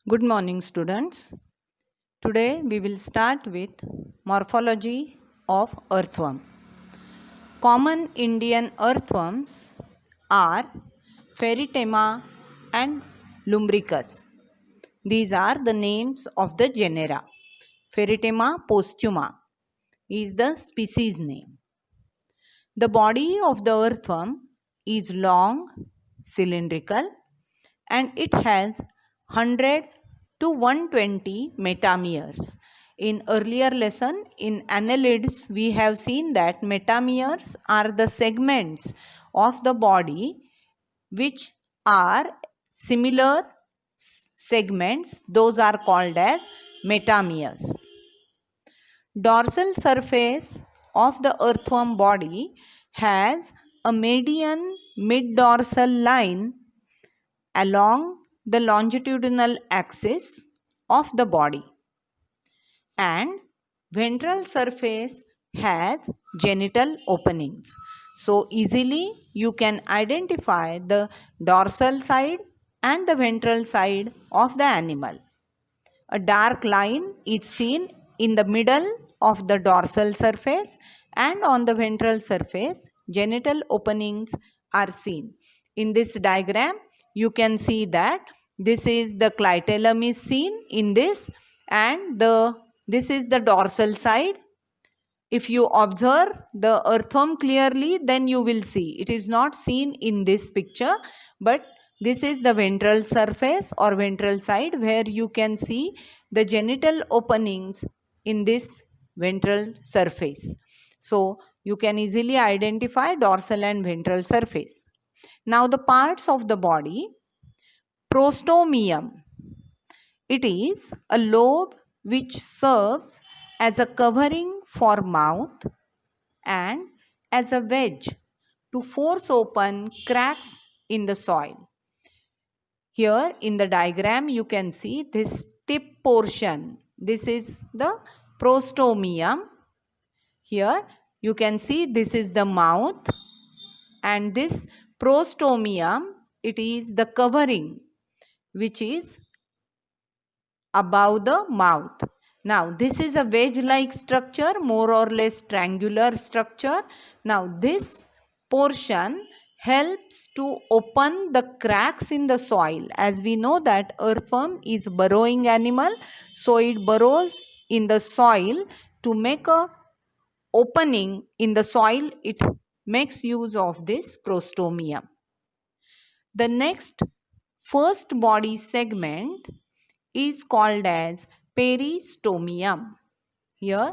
Good morning, students. Today we will start with morphology of earthworm. Common Indian earthworms are Pheritema and Lumbricus. These are the names of the genera. Pheritema postuma is the species name. The body of the earthworm is long, cylindrical, and it has 100 to 120 metameres. In earlier lesson in annelids, we have seen that metameres are the segments of the body which are similar segments. Those are called as metameres. Dorsal surface of the earthworm body has a median mid-dorsal line along the longitudinal axis of the body, and ventral surface has genital openings. So easily you can identify the dorsal side and the ventral side of the animal. A dark line is seen in the middle of the dorsal surface, and on the ventral surface genital openings are seen. In this diagram you can see that this is the clitellum is seen in this, and this is the dorsal side. If you observe the earthworm clearly, then you will see it is not seen in this picture, but this is the ventral surface or ventral side where you can see the genital openings in this ventral surface. So you can easily identify dorsal and ventral surface. Now the parts of the body. Prostomium. It is a lobe which serves as a covering for mouth and as a wedge to force open cracks in the soil. Here in the diagram you can see this tip portion. This is the prostomium. Here you can see this is the mouth, and this prostomium, it is the covering which is above the mouth. Now this is a wedge like structure, more or less triangular structure. Now this portion helps to open the cracks in the soil. As we know that earthworm is burrowing animal, so it burrows in the soil to make a opening in the soil. It makes use of this prostomium. The next first body segment is called as peristomium. Here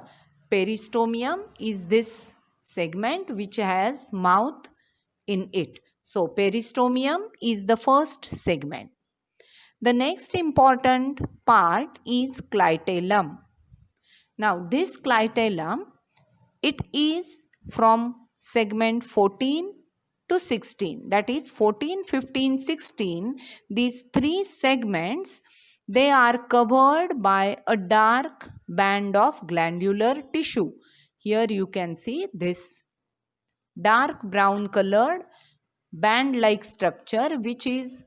peristomium is this segment which has mouth in it. So peristomium is the first segment. The next important part is clitellum. Now this clitellum, it is from segment 14 to 16, that is 14, 15, 16. These three segments, they are covered by a dark band of glandular tissue. Here you can see this dark brown colored band like structure which is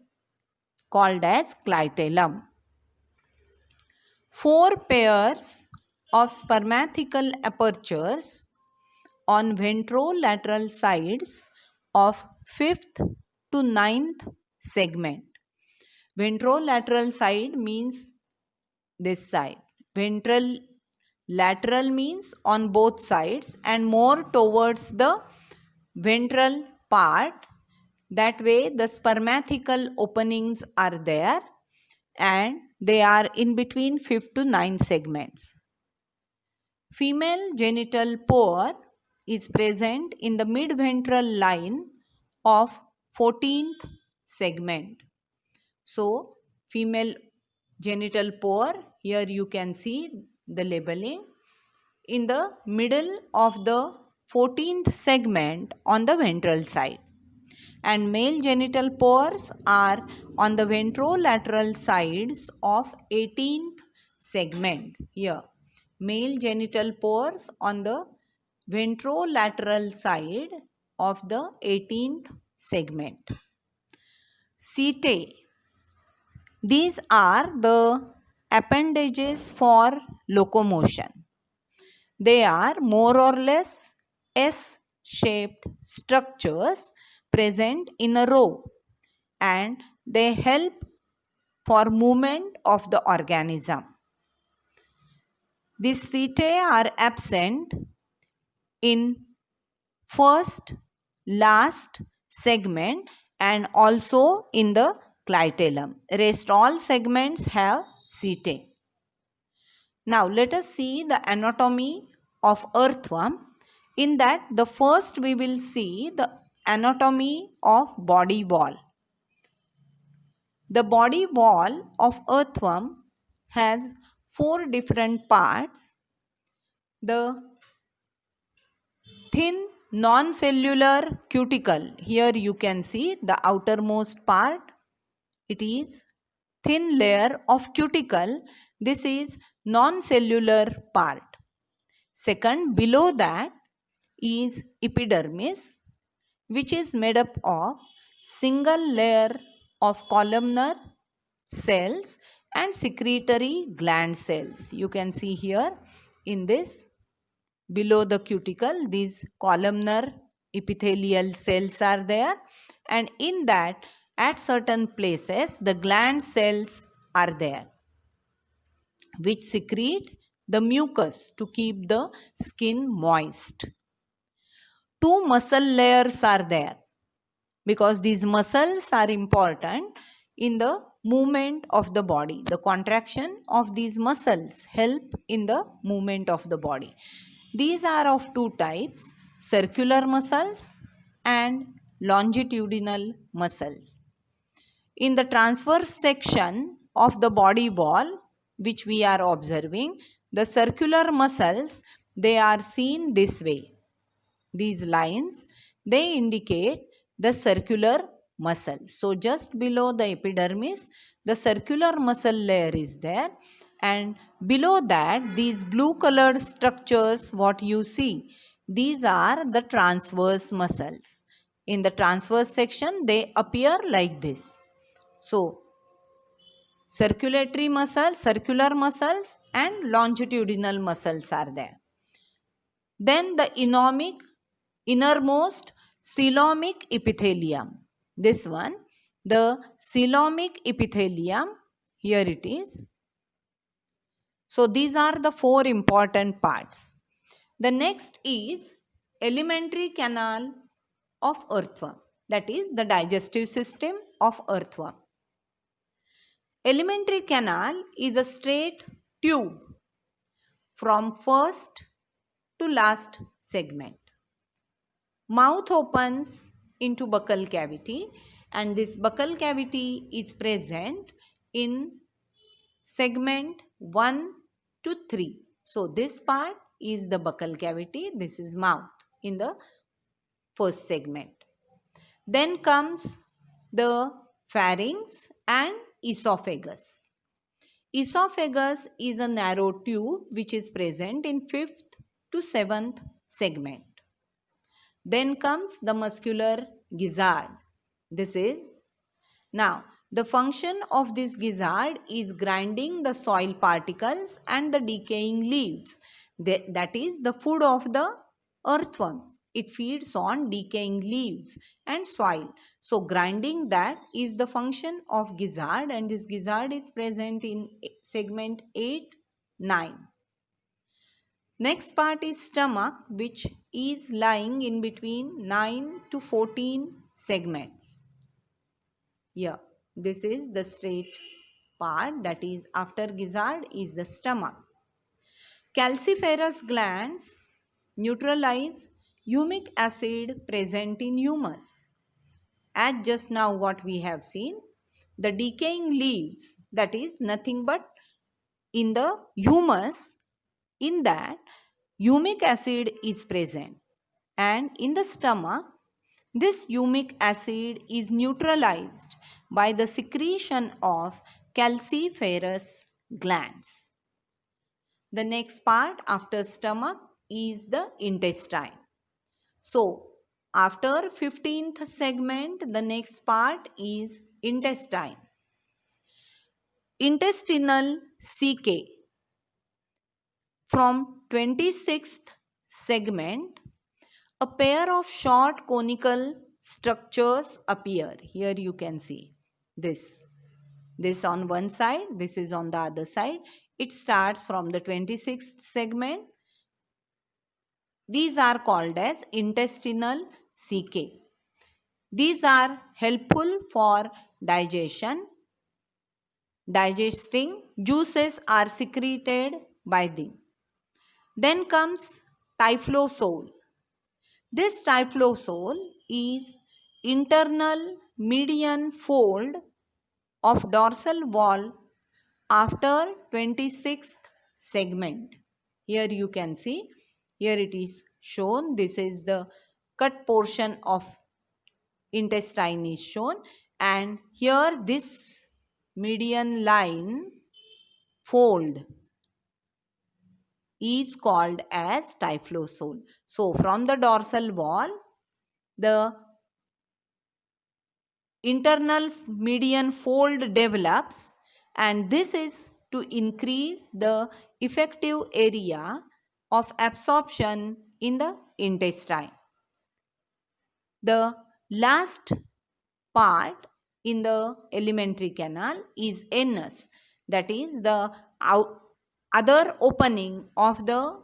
called as clitellum. 4 pairs of spermatical apertures on ventrolateral sides of 5th to 9th segment. Ventrolateral side means this side. Ventral lateral means on both sides and more towards the ventral part. That way the spermatical openings are there and they are in between 5th to 9th segments. Female genital pore is present in the midventral line of 14th segment. So female genital pore, here you can see the labeling in the middle of the 14th segment on the ventral side, and male genital pores are on the ventrolateral sides of 18th segment. Here male genital pores on the ventrolateral side of the 18th segment. Setae. These are the appendages for locomotion. They are more or less S-shaped structures present in a row, and they help for movement of the organism. These setae are absent in first, last segment and also in the clitellum. Rest all segments have setae. Now let us see the anatomy of earthworm. In that, the first we will see the anatomy of body wall. The body wall of earthworm has 4 different parts. The thin non-cellular cuticle, here you can see the outermost part, it is thin layer of cuticle. This is non-cellular part. Second, below that is epidermis, which is made up of single layer of columnar cells and secretory gland cells. You can see here in this below the cuticle, these columnar epithelial cells are there, and in that at certain places the gland cells are there which secrete the mucus to keep the skin moist. 2 muscle layers are there because these muscles are important in the movement of the body. The contraction of these muscles help in the movement of the body. These are of 2 types, circular muscles and longitudinal muscles. In the transverse section of the body wall, which we are observing, the circular muscles, they are seen this way. These lines, they indicate the circular muscle. So just below the epidermis, the circular muscle layer is there, and below that these blue colored structures what you see, these are the transverse muscles. In the transverse section they appear like this. So circulatory muscles, circular muscles and longitudinal muscles are there. Then the innermost coelomic epithelium. This one, the coelomic epithelium, here it is. So these are the 4 important parts. The next is alimentary canal of earthworm, that is the digestive system of earthworm. Alimentary canal is a straight tube from first to last segment. Mouth opens into buccal cavity, and this buccal cavity is present in segment 1 to 3. So this part is the buccal cavity, this is mouth in the first segment. Then comes the pharynx and esophagus. Esophagus is a narrow tube which is present in 5th to 7th segment. Then comes the muscular gizzard. Now the function of this gizzard is grinding the soil particles and the decaying leaves. That is the food of the earthworm. It feeds on decaying leaves and soil. So grinding that is the function of gizzard, and this gizzard is present in segment 8, 9. Next part is stomach, which is lying in between 9 to 14 segments. Here, this is the straight part, that is after gizzard is the stomach. Calciferous glands neutralize humic acid present in humus. As just now what we have seen, the decaying leaves, that is nothing but in the humus, in that humic acid is present, and in the stomach this humic acid is neutralized by the secretion of calciferous glands. The next part after stomach is the intestine. So after 15th segment, the next part is intestine. intestinal CK. From 26th segment, a pair of short conical structures appear. Here you can see this. This on one side, this is on the other side. It starts from the 26th segment. These are called as intestinal CK. These are helpful for digestion. Digesting juices are secreted by them. Then comes typhlosole. This typhlosole is internal median fold of dorsal wall after 26th segment. Here you can see, here it is shown, this is the cut portion of intestine is shown, and here this median line fold is called as typhlosole. So from the dorsal wall, the internal median fold develops, and this is to increase the effective area of absorption in the intestine. The last part in the alimentary canal is anus, that is the other opening of the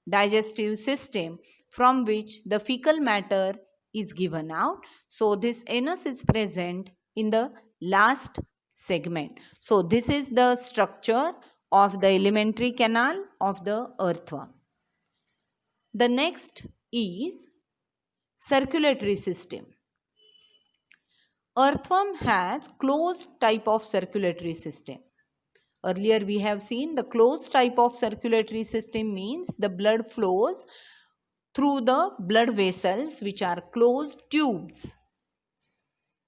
digestive system from which the fecal matter is given out. So this anus is present in the last segment. So this is the structure of the alimentary canal of the earthworm. The next is circulatory system. Earthworm has closed type of circulatory system. Earlier we have seen the closed type of circulatory system means the blood flows through the blood vessels which are closed tubes.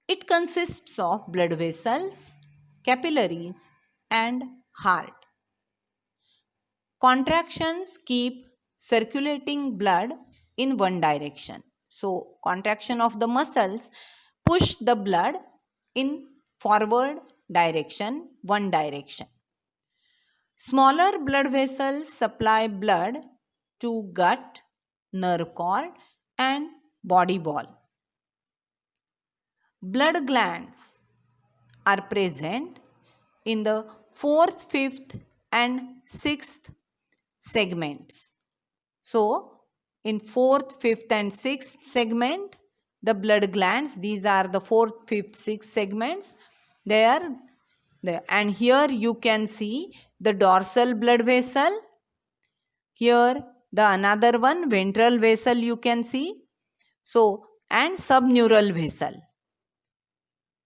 It consists of blood vessels, capillaries and heart. Contractions keep circulating blood in one direction. So contraction of the muscles push the blood in forward direction, one direction. Smaller blood vessels supply blood to gut, nerve cord and body wall. Blood glands are present in the 4th, 5th and 6th segments. So in 4th, 5th and 6th segment, the blood glands, these are the 4th, 5th, 6th segments, they are there. And here you can see the dorsal blood vessel. Here the another one, ventral vessel you can see. So, and subneural vessel.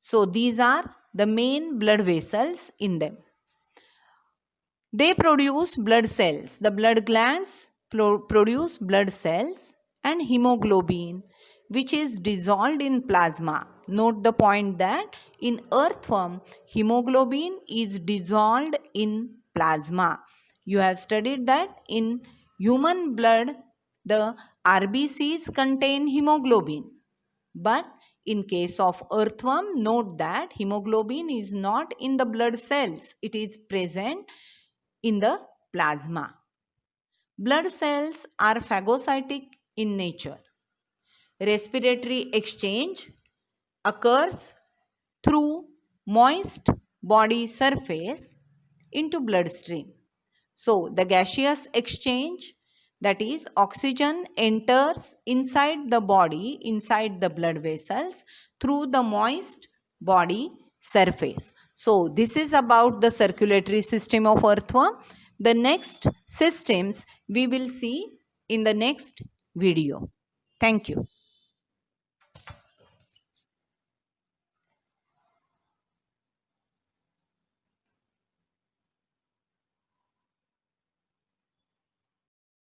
So these are the main blood vessels in them. They produce blood cells. The blood glands produce blood cells and hemoglobin, which is dissolved in plasma. Note the point that in earthworm, hemoglobin is dissolved in plasma. You have studied that in human blood, the RBCs contain hemoglobin. But in case of earthworm, note that hemoglobin is not in the blood cells. It is present in the plasma. Blood cells are phagocytic in nature. Respiratory exchange occurs through moist body surface into bloodstream. So the gaseous exchange, that is oxygen enters inside the body, inside the blood vessels through the moist body surface. So this is about the circulatory system of earthworm. The next systems we will see in the next video. Thank you.